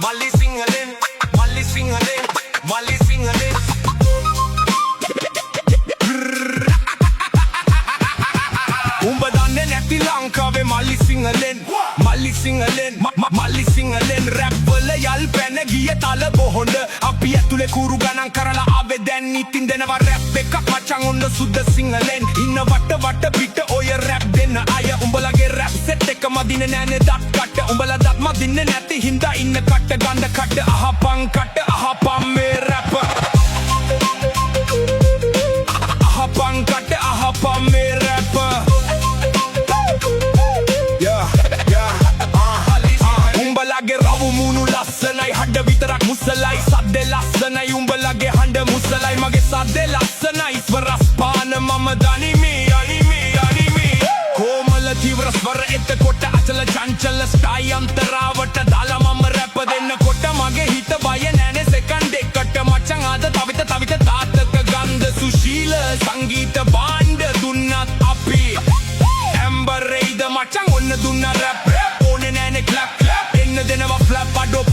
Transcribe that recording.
Molly singling, Molly singling, Molly singling. උඹ දන්නේ නැති ලංකාවේ මල්ලි සිංහලෙන් මල්ලි සිංහලෙන් මල්ලි සිංහලෙන් රැප් වල යල් පැන ගිය තල බොහොඳ අපි ඇතුලේ කුරු ගණන් කරලා ආවේ දැන් ඉතින් දෙනවා රැප් එකක් මචං ඔන්න සුද්ද සිංහලෙන් ඉන්න වට පිට ඔය රැප් දෙන්න අය උඹලගේ රැප් සෙට් එක මදින්නේ නැනේ දත් කට උඹලා දත් මදින්නේ නැති හින්දා ඉන්න කට ගඳ කට අහපන් මේ රැප් අහපන් මේ රැප් උඹලගේ රවු මුණු ලස්සනයි හඩ විතරක් මුසලයි සද්දේ ලස්සනයි උඹලගේ හඬ මුසලයි මගේ සද්දේ ලස්සනයි ස්වරස් පාන මම දනිමි කොමල තීව්‍ර ස්වර එතකොට අචල චංචල ස්ටයි අන්තරාවට දාලා මම රැප් දෙන්නකොට මගේ හිත බය නැනේ සෙකන්ඩ් එකට මචං ආද තවිත තාත්තක ගන්ධ සුශීල සංගීත බාණ්ඩ දුන්නත් අපි ඇම්බර් රෙයිද මචං ඔන්න දුන්න රැප් ඕනේ නැනේ ක්ලැප් එන්න දෙනවා ෆ්ලැප් අඩෝ